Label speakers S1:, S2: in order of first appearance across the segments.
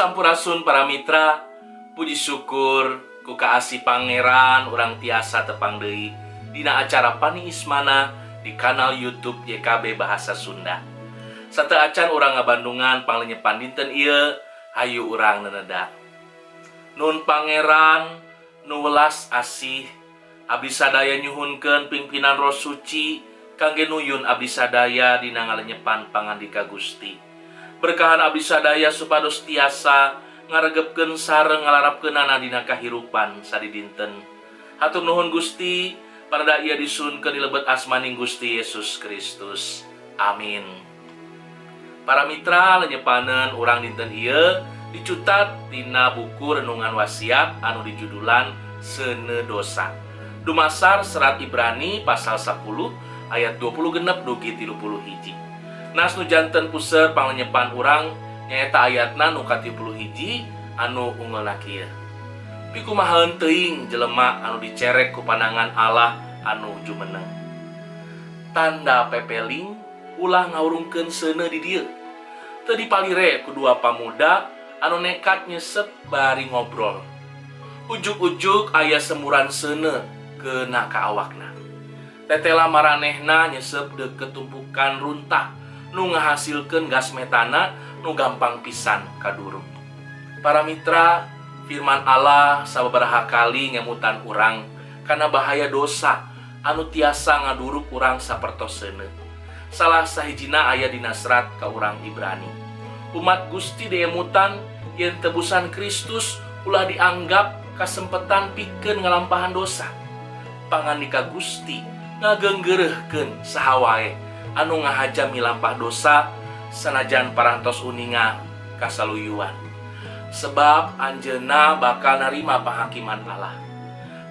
S1: Sampurasun para mitra, puji syukur ku kaasih pangeran urang tiasa tepang deui dina acara Pani Ismana di kanal YouTube YKB Bahasa Sunda. Sate acan urang ngabandungan panglenyepan dinten ieu hayu urang neneda. Nun pangeran nu welas asih abdi sadaya nyuhunkeun pimpinan Roh Suci kangge nuyun abdi sadaya dina ngalenyepan pangandika Gusti. Berkahan abdi sadaya supados tiasa ngaregepkeun sareng ngalarapkeunana dina kahirupan sadidinten. Hatur nuhun Gusti, parada ieu disuhunkeun di lebet asmaning Gusti Yesus Kristus. Amin. Para mitra, lenyepaneun urang dinten ieu dicutat tina buku renungan wasiat anu dijudulan Seuneu Dosa. Dumasar serat Ibrani pasal 10 ayat 20 genep dugi 30 hiji. Nas nu janten puser panglenyepan urang nyaeta ayatna nu ka-30 hiji anu ungeulna kieu. Pikumahaeun teuing jelema anu dicerek ku pandangan Allah anu jumeneng. Tanda pepeling ulah ngawurungkeun seuneu di dieu. Teu dipalire ku dua pamuda anu nekat nyesep bari ngobrol. Ujug-ujug aya semuran seuneu keuna ka awakna. Tetela maranehna nyesep deukeut tumpukan runtah nu ngahasilkeun gas metana nu gampang pisan kaduruk. Para mitra, firman Allah sababaraha kali ngemutan urang kana bahaya dosa anu tiasa ngaduruk urang sapertos seuneu. Salah sahijina aya dina serat ka urang Ibrani. Umat Gusti diemutan yen tebusan Kristus ulah dianggap kasempetan pikeun ngalampahan dosa. Pangandika Gusti ngageunggeureurkeun saha wae anu ngahajam milampah dosa sanajan parantos uninga kasaluyuan. Sebab anjeunna bakal narima pahakiman Allah.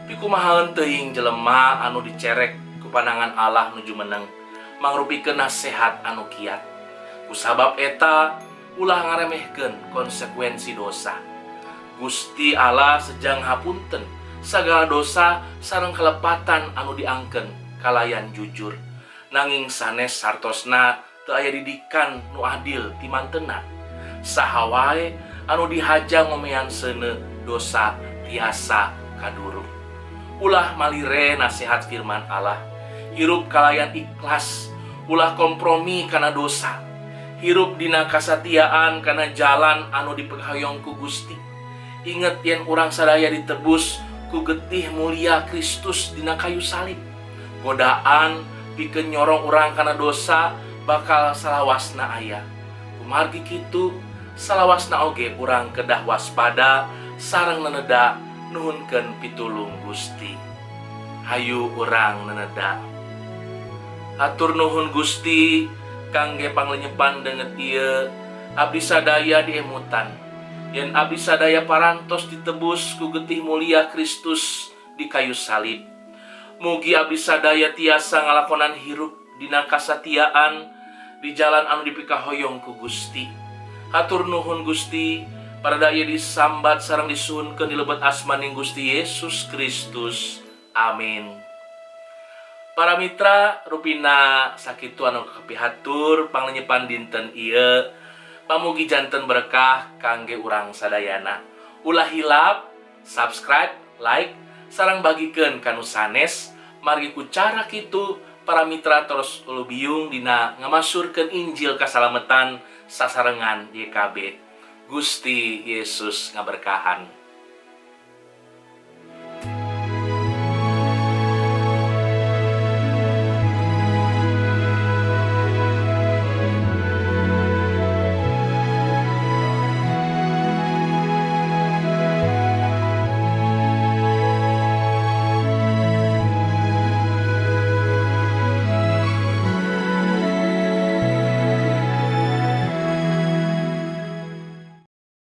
S1: Pikumahaeun teuing jelema anu dicerek ku pandangan Allah nuju meneng mangrupikeun nasehat anu kiat. Kusabab eta ulah ngaremehkeun konsekuensi dosa. Gusti Allah sejang hapunten sagala dosa sareng kalepatan anu diangkeun kalayan jujur. Nanging sanes sartosna teu aya didikan nu adil ti mantenna. Saha wae anu dihaja ngomean seuneu dosa tiasa kaduruk. Ulah malire nasihat firman Allah. Hirup kalayan ikhlas, ulah kompromi kana dosa. Hirup dina kasatiaan kana jalan anu dipenghoyong ku Gusti. Inget yen urang sadaya ditebus ku getih mulia Kristus dina kayu salib. Godaan pikeun nyorong urang kana dosa bakal salawasna aya. Kumargi kitu salawasna oge urang kedah waspada sareng neneda nuhunkeun pitulung Gusti. Hayu urang neneda. Hatur nuhun Gusti kangge panglenyepan deungeut ieu abdi sadaya diemutan. Yen abdi sadaya parantos ditebus ku getih mulia Kristus di kayu salib. Mugi abdi sadaya tiasa ngalakonan hirup dina kasatiaan di jalan anu dipikahoyong ku Gusti. Hatur nuhun Gusti, parada ieu disambat sareng disuhunkeun di lebet asmaning Gusti Yesus Kristus. Amin. Para mitra, rupina sakitu anu kapihatur panglenyepan dinten ieu. Pamugi janten berkah kangge urang sadayana. Ulah hilap, subscribe, like, sareng bagikeun kanu sanes. Margi ku cara kitu para mitra terus ulubiung dina ngamasurkeun Injil kasalametan sasarengan YKB. Gusti Yesus ngaberkahan.